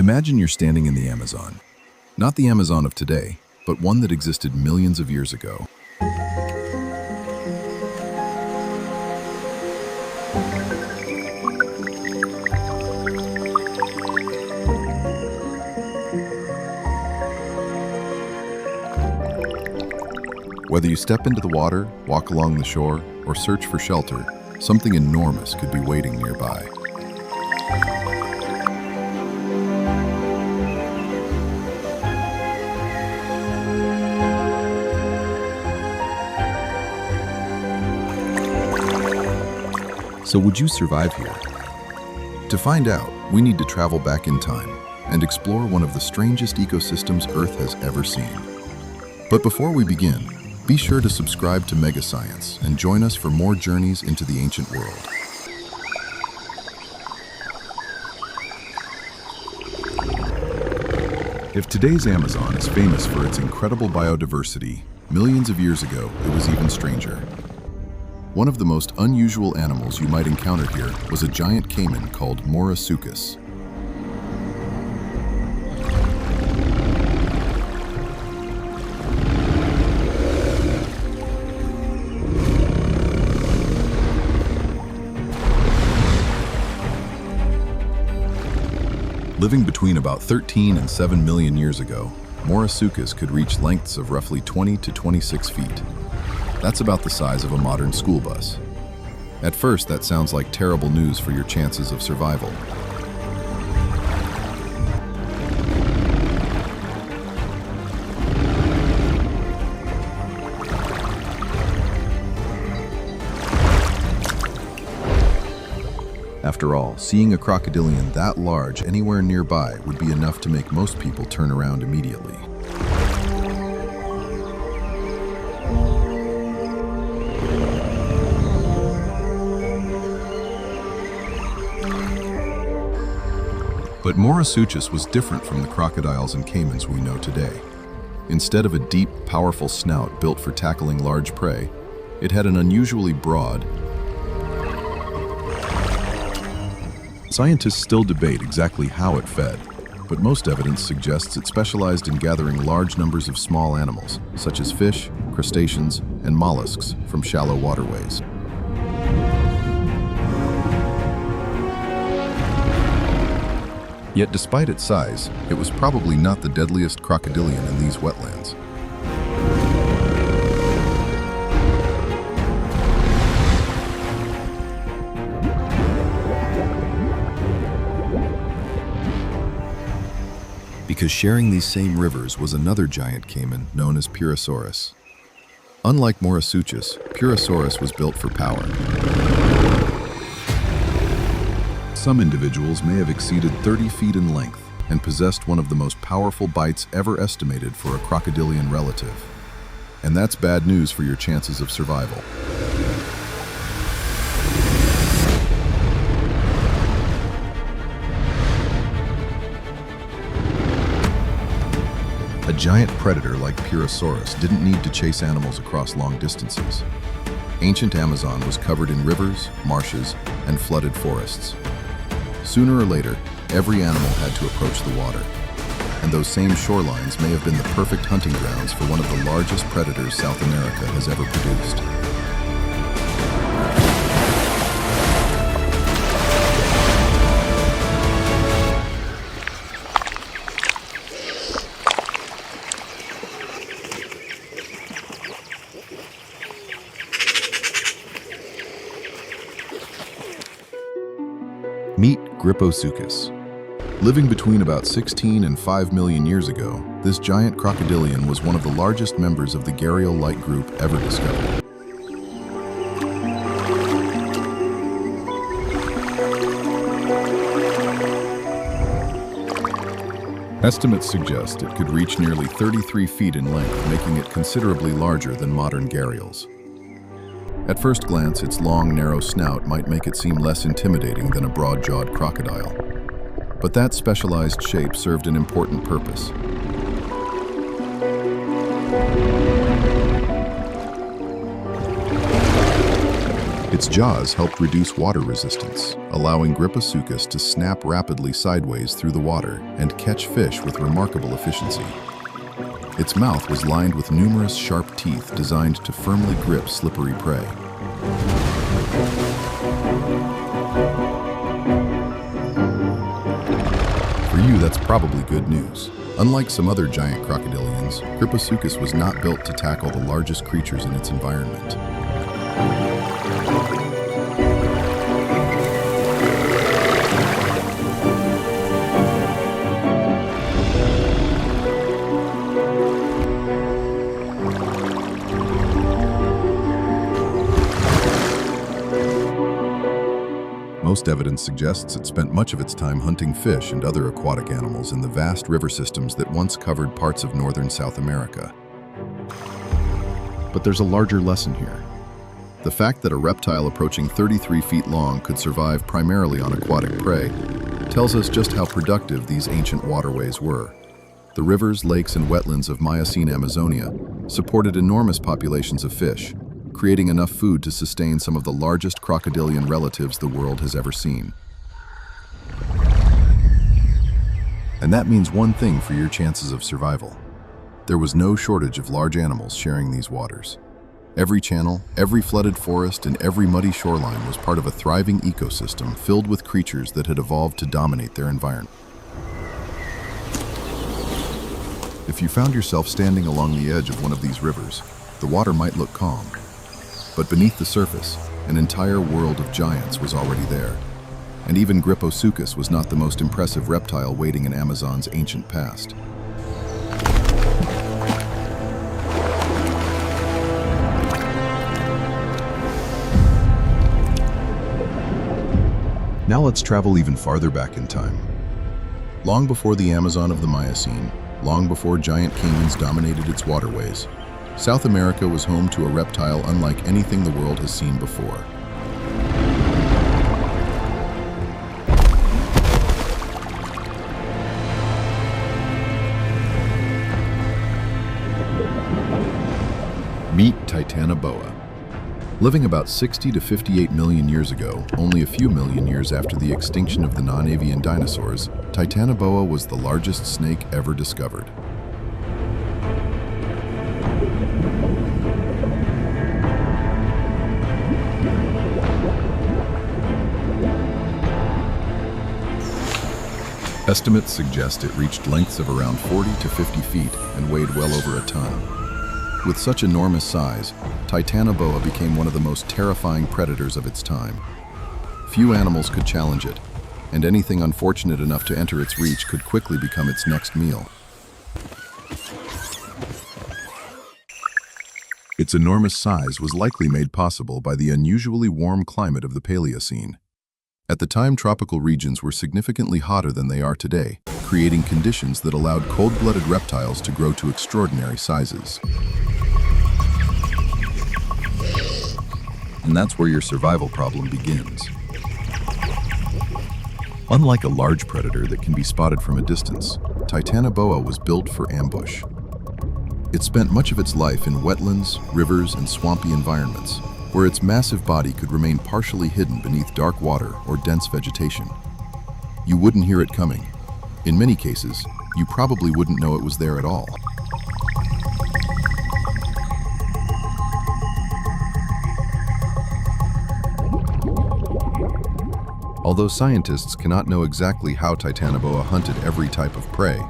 Imagine you're standing in the Amazon. Not the Amazon of today, but one that existed millions of years ago. Whether you step into the water, walk along the shore, or search for shelter, something enormous could be waiting nearby. So would you survive here? To find out, we need to travel back in time and explore one of the strangest ecosystems Earth has ever seen. But before we begin, be sure to subscribe to Mega Science and join us for more journeys into the ancient world. If today's Amazon is famous for its incredible biodiversity, millions of years ago it was even stranger. One of the most unusual animals you might encounter here was a giant caiman called Mourasuchus. Living between about 13 and 7 million years ago, Mourasuchus could reach lengths of roughly 20 to 26 feet. That's about the size of a modern school bus. At first, that sounds like terrible news for your chances of survival. After all, seeing a crocodilian that large anywhere nearby would be enough to make most people turn around immediately. But Mourasuchus was different from the crocodiles and caimans we know today. Instead of a deep, powerful snout built for tackling large prey, it had an unusually broad. Scientists still debate exactly how it fed, but most evidence suggests it specialized in gathering large numbers of small animals, such as fish, crustaceans, and mollusks from shallow waterways. Yet despite its size, it was probably not the deadliest crocodilian in these wetlands. Because sharing these same rivers was another giant caiman known as Purosaurus. Unlike Mourasuchus, Purosaurus was built for power. Some individuals may have exceeded 30 feet in length and possessed one of the most powerful bites ever estimated for a crocodilian relative. And that's bad news for your chances of survival. A giant predator like Purosaurus didn't need to chase animals across long distances. Ancient Amazon was covered in rivers, marshes, and flooded forests. Sooner or later, every animal had to approach the water. And those same shorelines may have been the perfect hunting grounds for one of the largest predators South America has ever produced. Meet Gryposuchus. Living between about 16 and 5 million years ago, this giant crocodilian was one of the largest members of the gharial-like group ever discovered. Estimates suggest it could reach nearly 33 feet in length, making it considerably larger than modern gharials. At first glance, its long, narrow snout might make it seem less intimidating than a broad-jawed crocodile. But that specialized shape served an important purpose. Its jaws helped reduce water resistance, allowing Gryposuchus to snap rapidly sideways through the water and catch fish with remarkable efficiency. Its mouth was lined with numerous sharp teeth designed to firmly grip slippery prey. For you, that's probably good news. Unlike some other giant crocodilians, Gryposuchus was not built to tackle the largest creatures in its environment. Most evidence suggests it spent much of its time hunting fish and other aquatic animals in the vast river systems that once covered parts of northern South America. But there's a larger lesson here. The fact that a reptile approaching 33 feet long could survive primarily on aquatic prey tells us just how productive these ancient waterways were. The rivers, lakes, and wetlands of Miocene Amazonia supported enormous populations of fish, creating enough food to sustain some of the largest crocodilian relatives the world has ever seen. And that means one thing for your chances of survival. There was no shortage of large animals sharing these waters. Every channel, every flooded forest, and every muddy shoreline was part of a thriving ecosystem filled with creatures that had evolved to dominate their environment. If you found yourself standing along the edge of one of these rivers, the water might look calm. But beneath the surface, an entire world of giants was already there. And even Gryposuchus was not the most impressive reptile waiting in Amazon's ancient past. Now let's travel even farther back in time. Long before the Amazon of the Miocene, long before giant caimans dominated its waterways, South America was home to a reptile unlike anything the world has seen before. Meet Titanoboa. Living about 60 to 58 million years ago, only a few million years after the extinction of the non-avian dinosaurs, Titanoboa was the largest snake ever discovered. Estimates suggest it reached lengths of around 40 to 50 feet and weighed well over a ton. With such enormous size, Titanoboa became one of the most terrifying predators of its time. Few animals could challenge it, and anything unfortunate enough to enter its reach could quickly become its next meal. Its enormous size was likely made possible by the unusually warm climate of the Paleocene. At the time, tropical regions were significantly hotter than they are today, creating conditions that allowed cold-blooded reptiles to grow to extraordinary sizes. And that's where your survival problem begins. Unlike a large predator that can be spotted from a distance, Titanoboa was built for ambush. It spent much of its life in wetlands, rivers, and swampy environments, where its massive body could remain partially hidden beneath dark water or dense vegetation. You wouldn't hear it coming. In many cases, you probably wouldn't know it was there at all. Although scientists cannot know exactly how Titanoboa hunted every type of prey,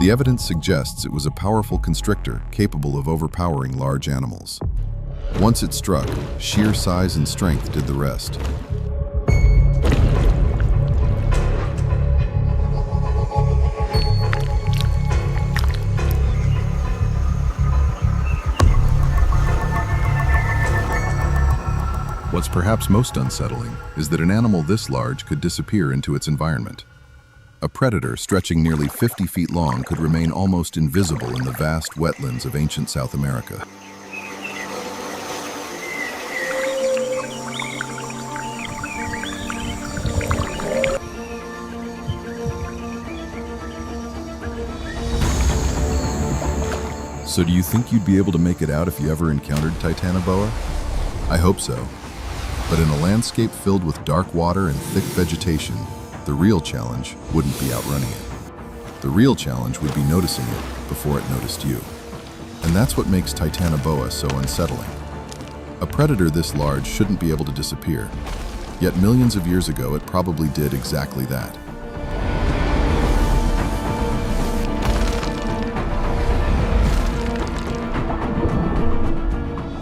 the evidence suggests it was a powerful constrictor capable of overpowering large animals. Once it struck, sheer size and strength did the rest. What's perhaps most unsettling is that an animal this large could disappear into its environment. A predator stretching nearly 50 feet long could remain almost invisible in the vast wetlands of ancient South America. So do you think you'd be able to make it out if you ever encountered Titanoboa? I hope so. But in a landscape filled with dark water and thick vegetation, the real challenge wouldn't be outrunning it. The real challenge would be noticing it before it noticed you. And that's what makes Titanoboa so unsettling. A predator this large shouldn't be able to disappear, yet millions of years ago it probably did exactly that.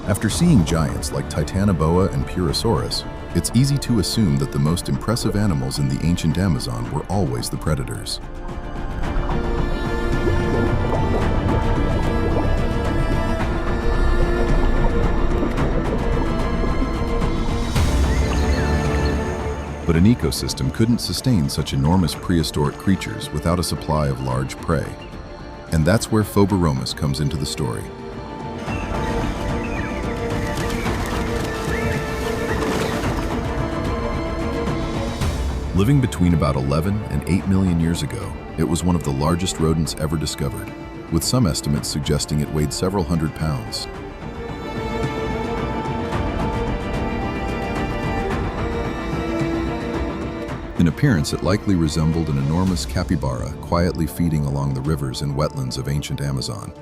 After seeing giants like Titanoboa and Mourasuchus, it's easy to assume that the most impressive animals in the ancient Amazon were always the predators. But an ecosystem couldn't sustain such enormous prehistoric creatures without a supply of large prey. And that's where Phoberomys comes into the story. Living between about 11 and 8 million years ago, it was one of the largest rodents ever discovered, with some estimates suggesting it weighed several hundred pounds. In appearance, it likely resembled an enormous capybara quietly feeding along the rivers and wetlands of ancient Amazon.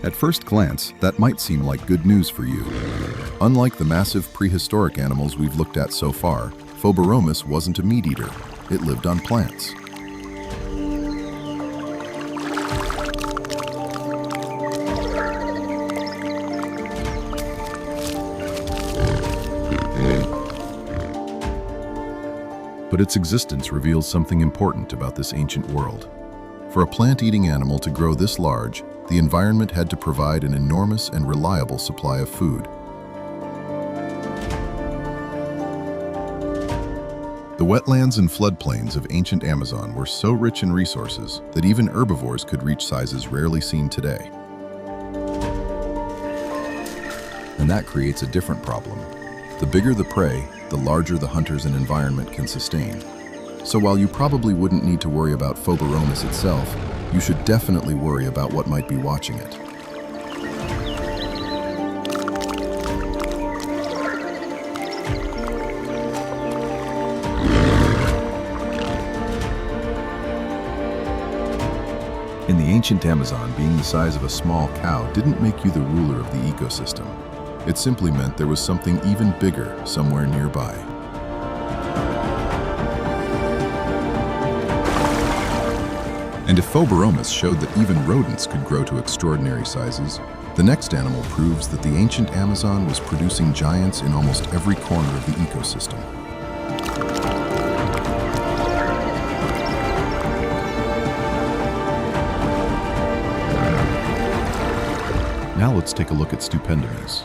At first glance, that might seem like good news for you. Unlike the massive prehistoric animals we've looked at so far, Phoberomys wasn't a meat eater. It lived on plants. But its existence reveals something important about this ancient world. For a plant-eating animal to grow this large, the environment had to provide an enormous and reliable supply of food. The wetlands and floodplains of ancient Amazon were so rich in resources that even herbivores could reach sizes rarely seen today. And that creates a different problem. The bigger the prey, the larger the hunters and environment can sustain. So while you probably wouldn't need to worry about Phoberomys itself, you should definitely worry about what might be watching it. In the ancient Amazon, being the size of a small cow didn't make you the ruler of the ecosystem. It simply meant there was something even bigger somewhere nearby. And if Phoberomys showed that even rodents could grow to extraordinary sizes, the next animal proves that the ancient Amazon was producing giants in almost every corner of the ecosystem. Now let's take a look at Stupendemys.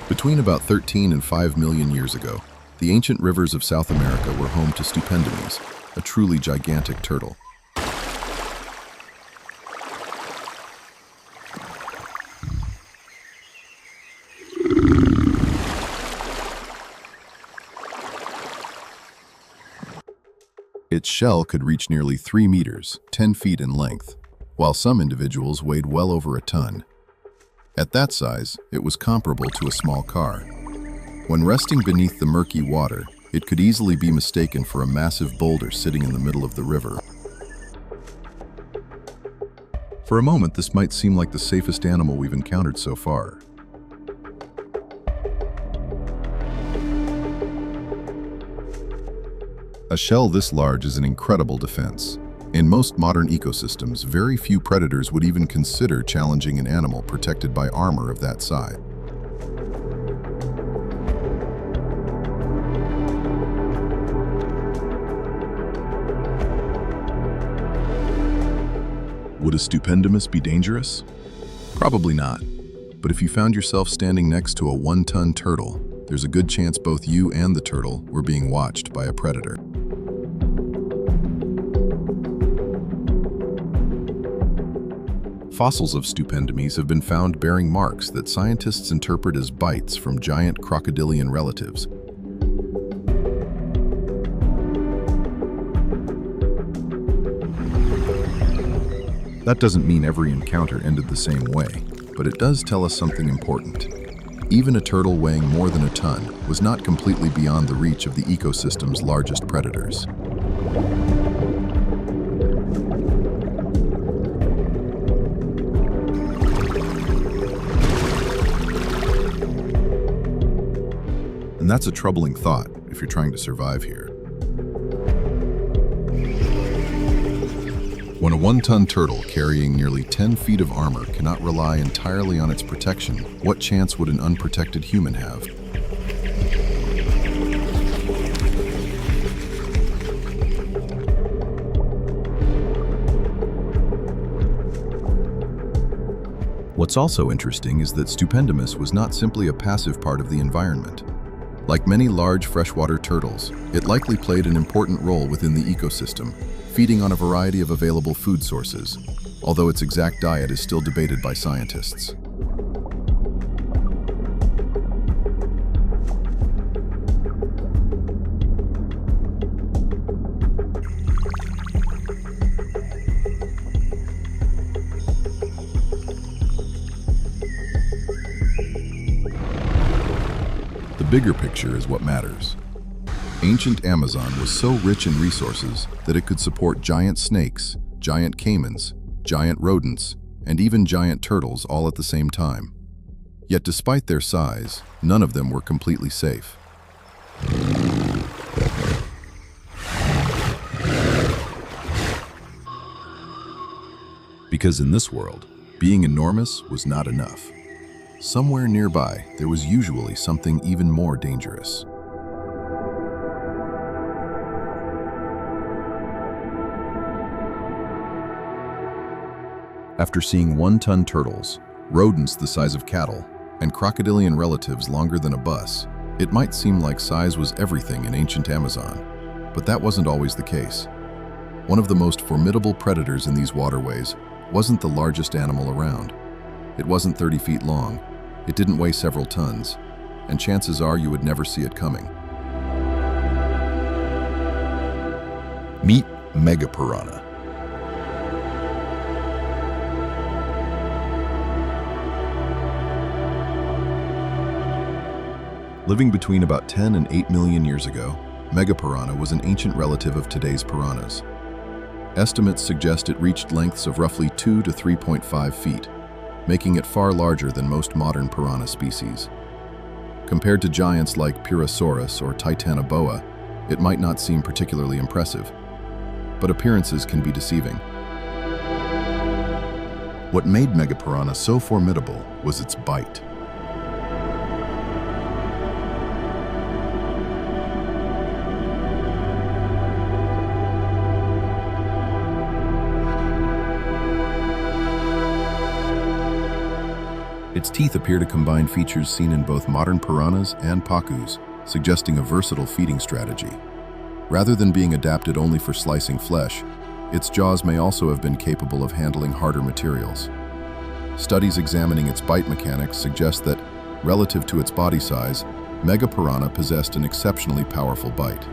Between about 13 and 5 million years ago, the ancient rivers of South America were home to Stupendemys, a truly gigantic turtle. Its shell could reach nearly 3 meters, 10 feet in length, while some individuals weighed well over a ton. At that size, it was comparable to a small car. When resting beneath the murky water, it could easily be mistaken for a massive boulder sitting in the middle of the river. For a moment, this might seem like the safest animal we've encountered so far. A shell this large is an incredible defense. In most modern ecosystems, very few predators would even consider challenging an animal protected by armor of that size. Would a Stupendemys be dangerous? Probably not. But if you found yourself standing next to a 1-ton turtle, there's a good chance both you and the turtle were being watched by a predator. Fossils of Stupendemys have been found bearing marks that scientists interpret as bites from giant crocodilian relatives. That doesn't mean every encounter ended the same way, but it does tell us something important. Even a turtle weighing more than a ton was not completely beyond the reach of the ecosystem's largest predators. And that's a troubling thought if you're trying to survive here. When a one-ton turtle carrying nearly 10 feet of armor cannot rely entirely on its protection, what chance would an unprotected human have? What's also interesting is that Stupendemys was not simply a passive part of the environment. Like many large freshwater turtles, it likely played an important role within the ecosystem, feeding on a variety of available food sources, although its exact diet is still debated by scientists. The bigger picture is what matters. Ancient Amazon was so rich in resources that it could support giant snakes, giant caimans, giant rodents, and even giant turtles all at the same time. Yet despite their size, none of them were completely safe. Because in this world, being enormous was not enough. Somewhere nearby, there was usually something even more dangerous. After seeing one-ton turtles, rodents the size of cattle, and crocodilian relatives longer than a bus, it might seem like size was everything in ancient Amazon, but that wasn't always the case. One of the most formidable predators in these waterways wasn't the largest animal around. It wasn't 30 feet long, it didn't weigh several tons, and chances are you would never see it coming. Meet Megapiranha. Living between about 10 and 8 million years ago, Megapiranha was an ancient relative of today's piranhas. Estimates suggest it reached lengths of roughly 2 to 3.5 feet, making it far larger than most modern piranha species. Compared to giants like Mourasuchus or Titanoboa, it might not seem particularly impressive, but appearances can be deceiving. What made Megapiranha so formidable was its bite. Its teeth appear to combine features seen in both modern piranhas and pacus, suggesting a versatile feeding strategy. Rather than being adapted only for slicing flesh, its jaws may also have been capable of handling harder materials. Studies examining its bite mechanics suggest that, relative to its body size, Megapiranha possessed an exceptionally powerful bite.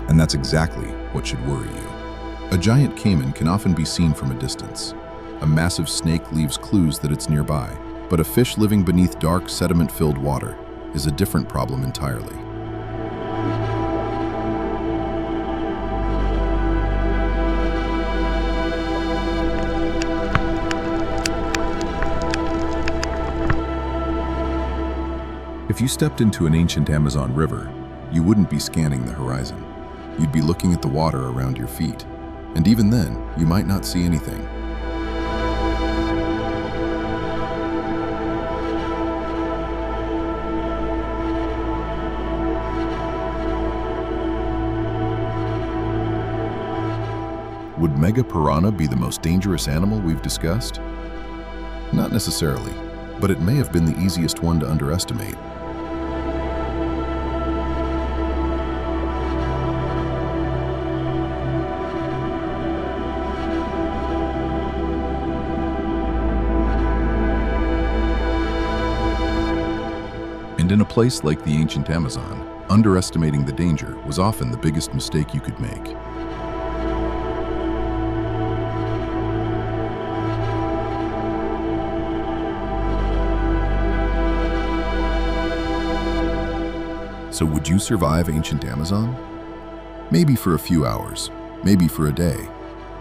And that's exactly what should worry you. A giant caiman can often be seen from a distance. A massive snake leaves clues that it's nearby, but a fish living beneath dark, sediment-filled water is a different problem entirely. If you stepped into an ancient Amazon river, you wouldn't be scanning the horizon. You'd be looking at the water around your feet, and even then, you might not see anything. Would Megapiranha be the most dangerous animal we've discussed? Not necessarily, but it may have been the easiest one to underestimate. And in a place like the ancient Amazon, underestimating the danger was often the biggest mistake you could make. So would you survive ancient Amazon? Maybe for a few hours, maybe for a day,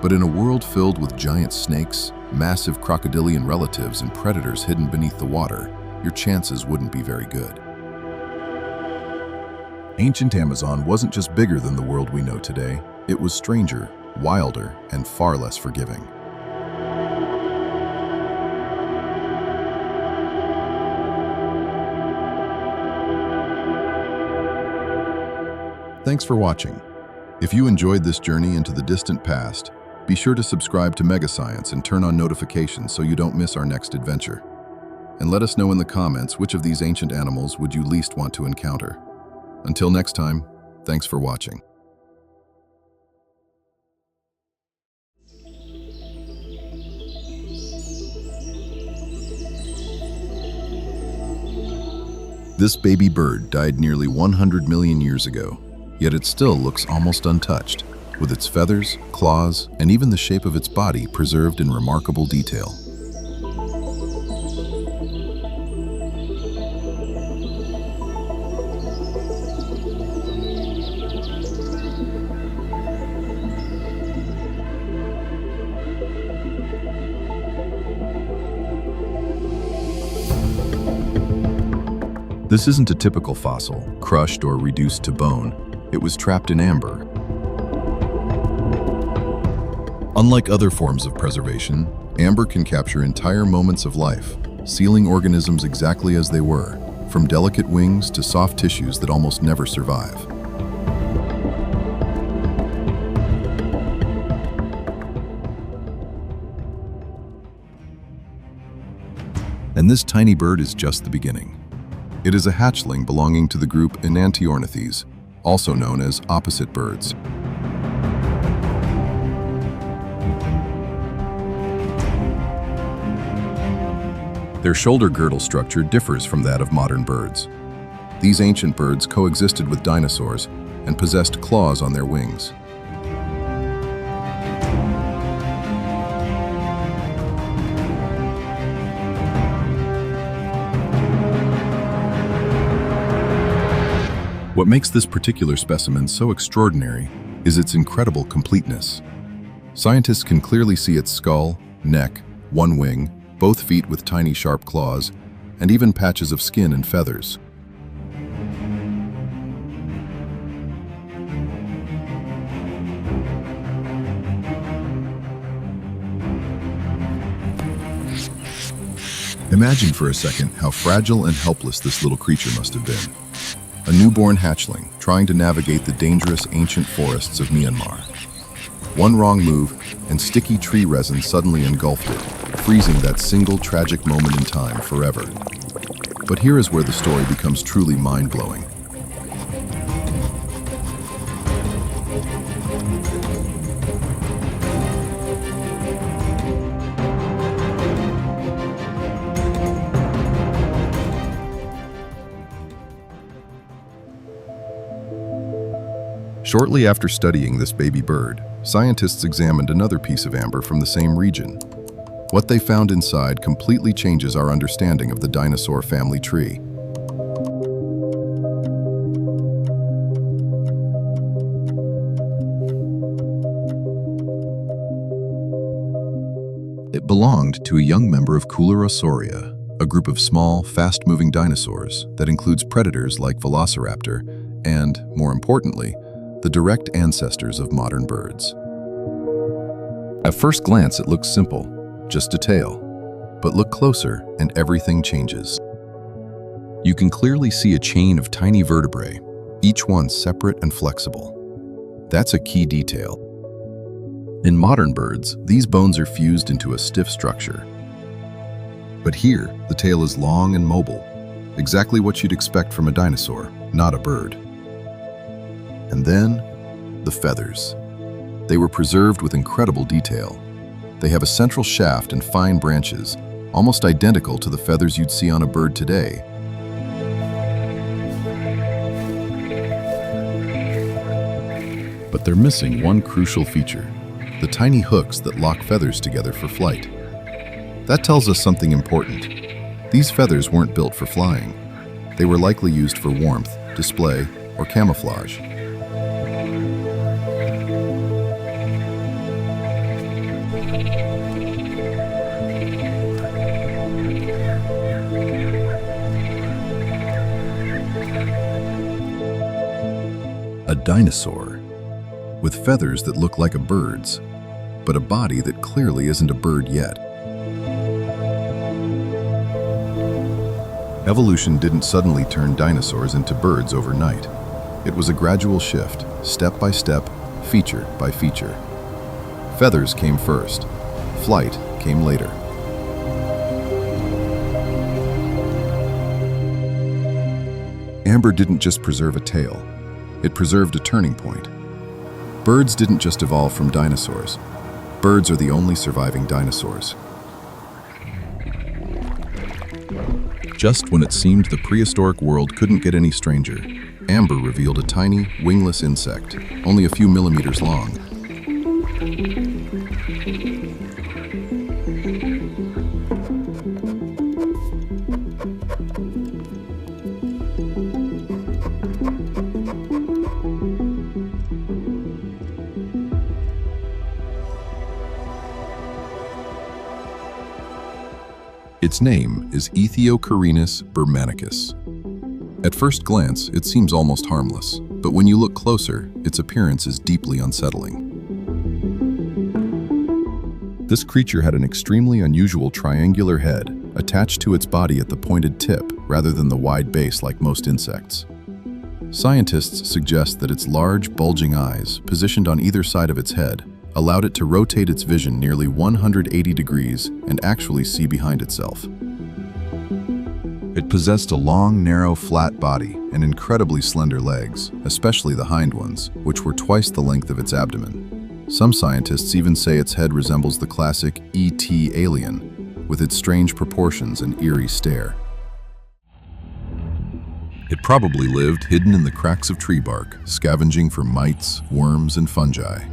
but in a world filled with giant snakes, massive crocodilian relatives, and predators hidden beneath the water, your chances wouldn't be very good. Ancient Amazon wasn't just bigger than the world we know today, it was stranger, wilder, and far less forgiving. Thanks for watching. If you enjoyed this journey into the distant past, be sure to subscribe to Megar Science and turn on notifications so you don't miss our next adventure. And let us know in the comments which of these ancient animals would you least want to encounter. Until next time, thanks for watching. This baby bird died nearly 100 million years ago, yet it still looks almost untouched, with its feathers, claws, and even the shape of its body preserved in remarkable detail. This isn't a typical fossil, crushed or reduced to bone. It was trapped in amber. Unlike other forms of preservation, amber can capture entire moments of life, sealing organisms exactly as they were, from delicate wings to soft tissues that almost never survive. And this tiny bird is just the beginning. It is a hatchling belonging to the group Enantiornithes, also known as opposite birds. Their shoulder girdle structure differs from that of modern birds. These ancient birds coexisted with dinosaurs and possessed claws on their wings. What makes this particular specimen so extraordinary is its incredible completeness. Scientists can clearly see its skull, neck, one wing, both feet with tiny sharp claws, and even patches of skin and feathers. Imagine for a second how fragile and helpless this little creature must have been. A newborn hatchling trying to navigate the dangerous ancient forests of Myanmar. One wrong move, and sticky tree resin suddenly engulfed it, freezing that single tragic moment in time forever. But here is where the story becomes truly mind-blowing. Shortly after studying this baby bird, scientists examined another piece of amber from the same region. What they found inside completely changes our understanding of the dinosaur family tree. It belonged to a young member of Coelurosauria, a group of small, fast-moving dinosaurs that includes predators like Velociraptor and, more importantly, the direct ancestors of modern birds. At first glance, it looks simple, just a tail. But look closer and everything changes. You can clearly see a chain of tiny vertebrae, each one separate and flexible. That's a key detail. In modern birds, these bones are fused into a stiff structure. But here, the tail is long and mobile, exactly what you'd expect from a dinosaur, not a bird. And then, the feathers. They were preserved with incredible detail. They have a central shaft and fine branches, almost identical to the feathers you'd see on a bird today. But they're missing one crucial feature: the tiny hooks that lock feathers together for flight. That tells us something important. These feathers weren't built for flying. They were likely used for warmth, display, or camouflage. A dinosaur, with feathers that look like a bird's, but a body that clearly isn't a bird yet. Evolution didn't suddenly turn dinosaurs into birds overnight. It was a gradual shift, step by step, feature by feature. Feathers came first. Flight came later. Amber didn't just preserve a tail. It preserved a turning point. Birds didn't just evolve from dinosaurs. Birds are the only surviving dinosaurs. Just when it seemed the prehistoric world couldn't get any stranger, Amber revealed a tiny, wingless insect, only a few millimeters long. Its name is Ethiocarinus burmanicus. At first glance, it seems almost harmless, but when you look closer, its appearance is deeply unsettling. This creature had an extremely unusual triangular head attached to its body at the pointed tip rather than the wide base like most insects. Scientists suggest that its large, bulging eyes, positioned on either side of its head, allowed it to rotate its vision nearly 180 degrees and actually see behind itself. It possessed a long, narrow, flat body and incredibly slender legs, especially the hind ones, which were twice the length of its abdomen. Some scientists even say its head resembles the classic E.T. alien, with its strange proportions and eerie stare. It probably lived hidden in the cracks of tree bark, scavenging for mites, worms, and fungi.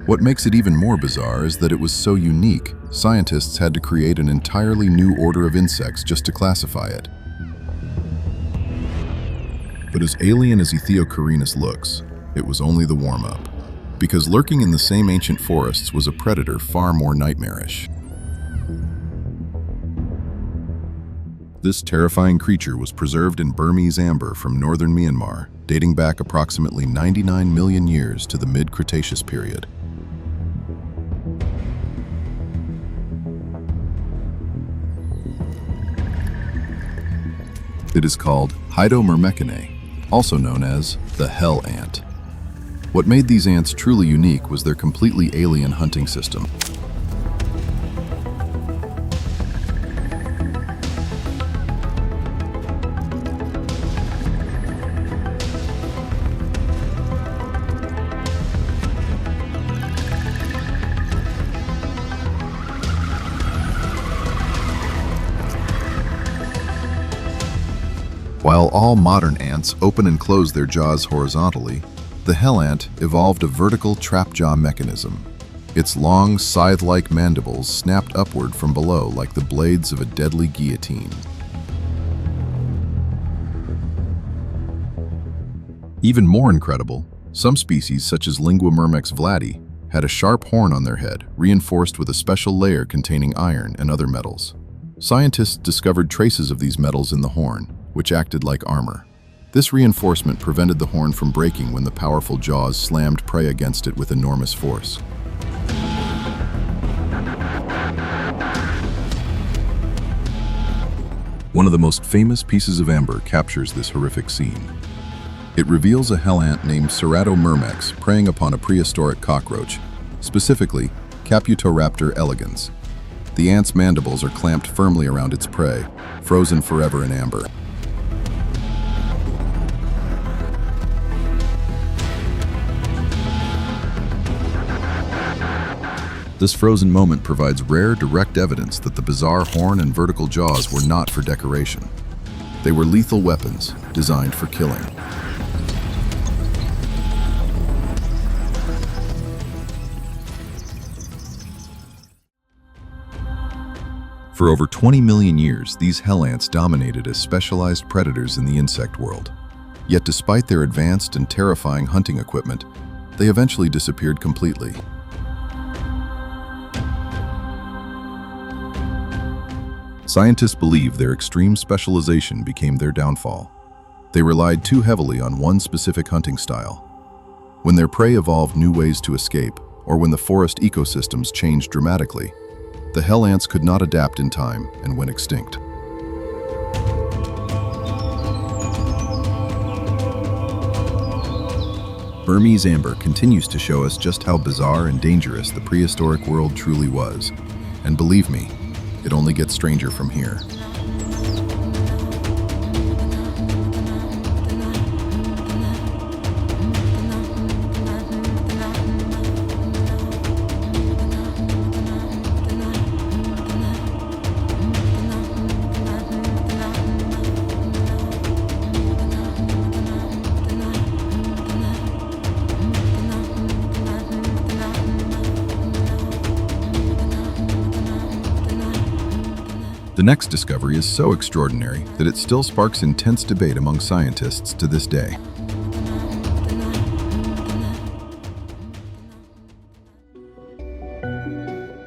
What makes it even more bizarre is that it was so unique, scientists had to create an entirely new order of insects just to classify it. But as alien as Ethiocarinus looks, it was only the warm-up, because lurking in the same ancient forests was a predator far more nightmarish. This terrifying creature was preserved in Burmese amber from northern Myanmar, dating back approximately 99 million years to the mid-Cretaceous period. It is called Hydomyrmecinae, also known as the hell ant. What made these ants truly unique was their completely alien hunting system. While all modern ants open and close their jaws horizontally, the hell ant evolved a vertical trap jaw mechanism. Its long, scythe-like mandibles snapped upward from below like the blades of a deadly guillotine. Even more incredible, some species such as Linguamyrmex vladi had a sharp horn on their head, reinforced with a special layer containing iron and other metals. Scientists discovered traces of these metals in the horn, which acted like armor. This reinforcement prevented the horn from breaking when the powerful jaws slammed prey against it with enormous force. One of the most famous pieces of amber captures this horrific scene. It reveals a hell ant named Ceratomyrmex preying upon a prehistoric cockroach, specifically Caputoraptor elegans. The ant's mandibles are clamped firmly around its prey, frozen forever in amber. This frozen moment provides rare, direct evidence that the bizarre horn and vertical jaws were not for decoration. They were lethal weapons, designed for killing. For over 20 million years, these hell ants dominated as specialized predators in the insect world. Yet despite their advanced and terrifying hunting equipment, they eventually disappeared completely. Scientists believe their extreme specialization became their downfall. They relied too heavily on one specific hunting style. When their prey evolved new ways to escape, or when the forest ecosystems changed dramatically, the hell ants could not adapt in time and went extinct. Burmese amber continues to show us just how bizarre and dangerous the prehistoric world truly was. And believe me, it only gets stranger from here. The next discovery is so extraordinary that it still sparks intense debate among scientists to this day.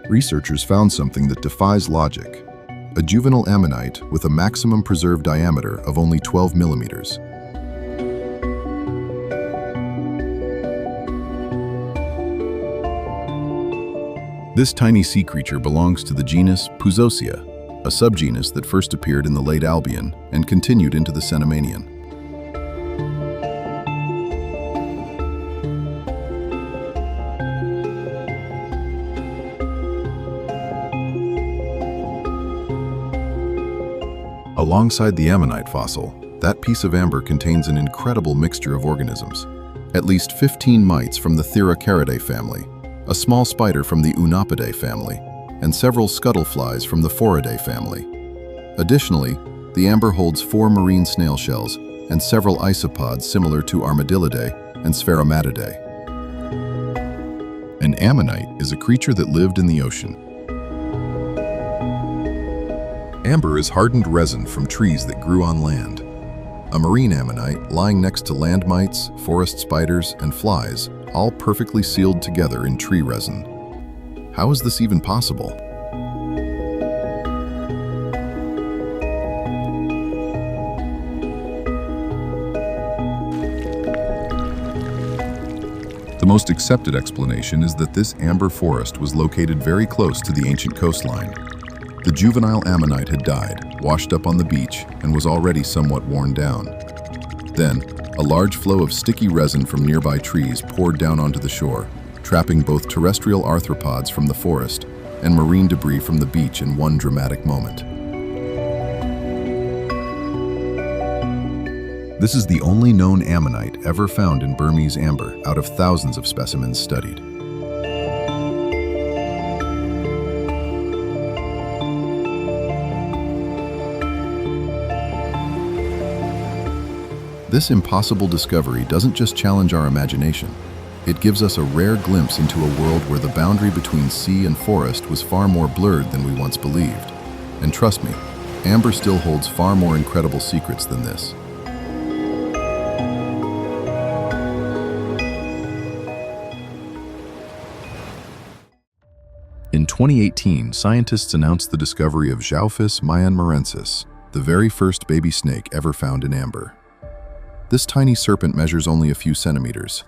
Researchers found something that defies logic: a juvenile ammonite with a maximum preserved diameter of only 12 millimeters. This tiny sea creature belongs to the genus Puzosia, a subgenus that first appeared in the late Albian and continued into the Cenomanian. Alongside the ammonite fossil, that piece of amber contains an incredible mixture of organisms. At least 15 mites from the Theracaridae family, a small spider from the Unopidae family, and several scuttleflies from the Phoridae family. Additionally, the amber holds 4 marine snail shells and several isopods similar to Armadillidae and Spheromatidae. An ammonite is a creature that lived in the ocean. Amber is hardened resin from trees that grew on land. A marine ammonite lying next to land mites, forest spiders, and flies, all perfectly sealed together in tree resin. How is this even possible? The most accepted explanation is that this amber forest was located very close to the ancient coastline. The juvenile ammonite had died, washed up on the beach, and was already somewhat worn down. Then, a large flow of sticky resin from nearby trees poured down onto the shore, trapping both terrestrial arthropods from the forest and marine debris from the beach in one dramatic moment. This is the only known ammonite ever found in Burmese amber out of thousands of specimens studied. This impossible discovery doesn't just challenge our imagination. It gives us a rare glimpse into a world where the boundary between sea and forest was far more blurred than we once believed. And trust me, amber still holds far more incredible secrets than this. In 2018, scientists announced the discovery of Zhauphis myanmarensis, the very first baby snake ever found in amber. This tiny serpent measures only a few centimeters.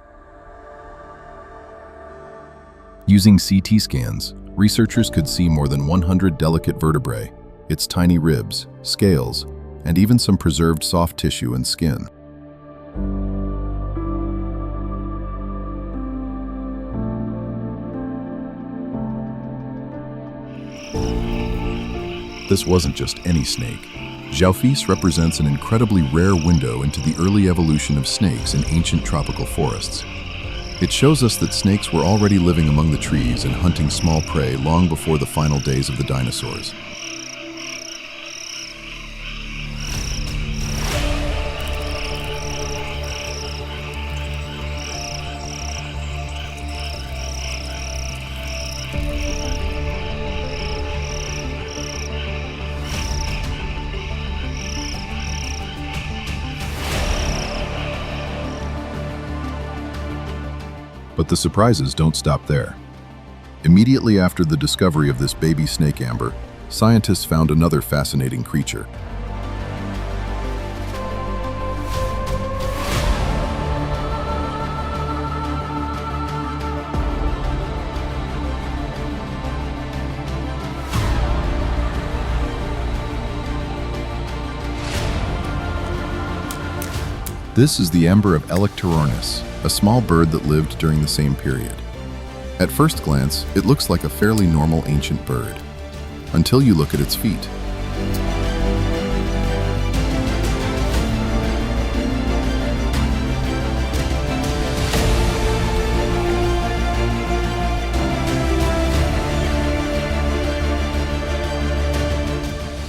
Using CT scans, researchers could see more than 100 delicate vertebrae, its tiny ribs, scales, and even some preserved soft tissue and skin. This wasn't just any snake. Zhauphis represents an incredibly rare window into the early evolution of snakes in ancient tropical forests. It shows us that snakes were already living among the trees and hunting small prey long before the final days of the dinosaurs. But the surprises don't stop there. Immediately after the discovery of this baby snake amber, scientists found another fascinating creature. This is the amber of Electorornis, a small bird that lived during the same period. At first glance, it looks like a fairly normal ancient bird, until you look at its feet.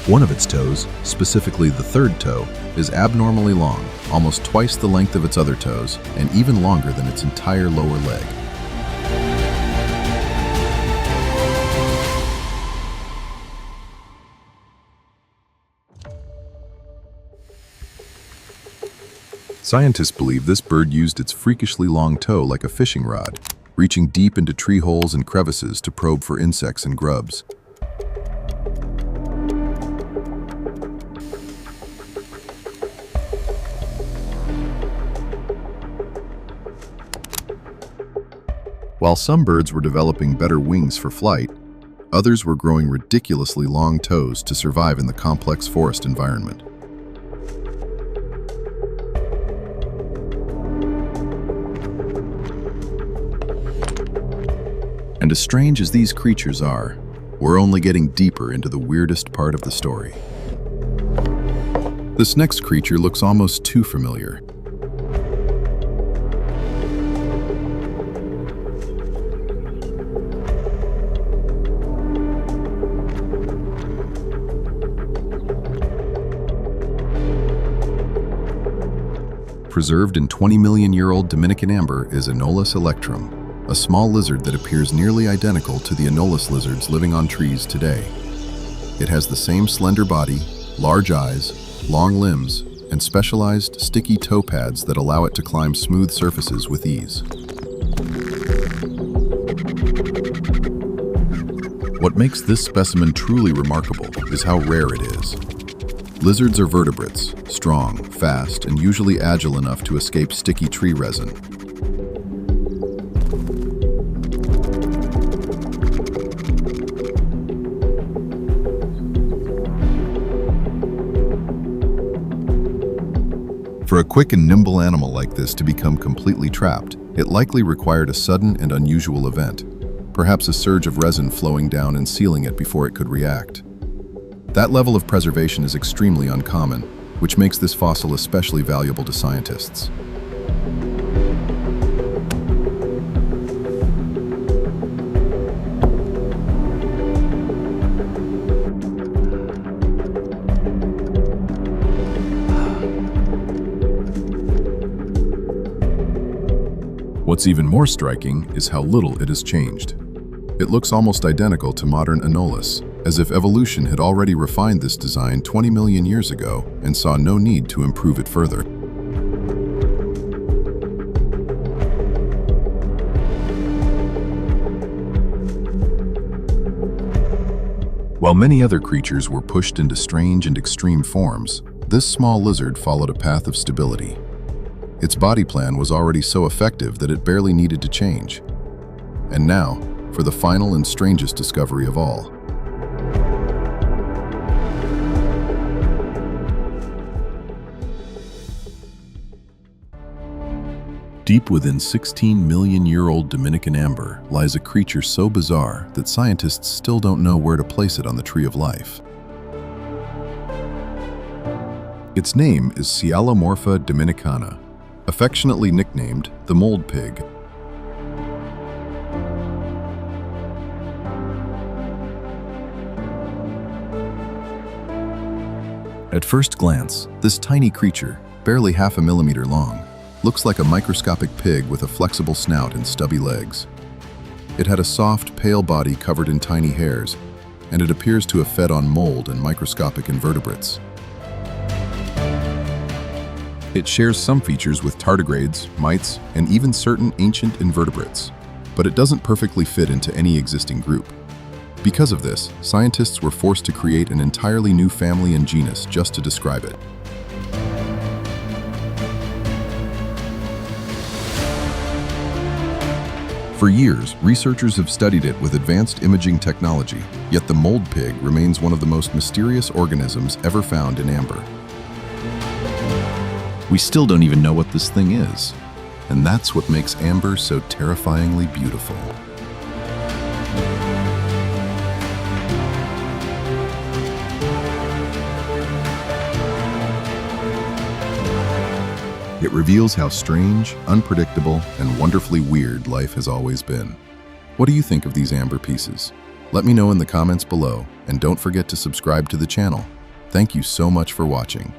One of its toes, specifically the third toe, is abnormally long, almost twice the length of its other toes, and even longer than its entire lower leg. Scientists believe this bird used its freakishly long toe like a fishing rod, reaching deep into tree holes and crevices to probe for insects and grubs. While some birds were developing better wings for flight, others were growing ridiculously long toes to survive in the complex forest environment. And as strange as these creatures are, we're only getting deeper into the weirdest part of the story. This next creature looks almost too familiar. Preserved in 20-million-year-old Dominican amber is Anolis electrum, a small lizard that appears nearly identical to the Anolis lizards living on trees today. It has the same slender body, large eyes, long limbs, and specialized sticky toe pads that allow it to climb smooth surfaces with ease. What makes this specimen truly remarkable is how rare it is. Lizards are vertebrates, strong, fast, and usually agile enough to escape sticky tree resin. For a quick and nimble animal like this to become completely trapped, it likely required a sudden and unusual event, perhaps a surge of resin flowing down and sealing it before it could react. That level of preservation is extremely uncommon, which makes this fossil especially valuable to scientists. What's even more striking is how little it has changed. It looks almost identical to modern Anolis, as if evolution had already refined this design 20 million years ago and saw no need to improve it further. While many other creatures were pushed into strange and extreme forms, this small lizard followed a path of stability. Its body plan was already so effective that it barely needed to change. And now, for the final and strangest discovery of all. Deep within 16-million-year-old Dominican amber lies a creature so bizarre that scientists still don't know where to place it on the tree of life. Its name is Sialomorpha dominicana, affectionately nicknamed the mold pig. At first glance, this tiny creature, barely half a millimeter long, looks like a microscopic pig with a flexible snout and stubby legs. It had a soft, pale body covered in tiny hairs, and it appears to have fed on mold and microscopic invertebrates. It shares some features with tardigrades, mites, and even certain ancient invertebrates, but it doesn't perfectly fit into any existing group. Because of this, scientists were forced to create an entirely new family and genus just to describe it. For years, researchers have studied it with advanced imaging technology, yet the mold pig remains one of the most mysterious organisms ever found in amber. We still don't even know what this thing is, and that's what makes amber so terrifyingly beautiful. It reveals how strange, unpredictable, and wonderfully weird life has always been. What do you think of these amber pieces? Let me know in the comments below, and don't forget to subscribe to the channel. Thank you so much for watching.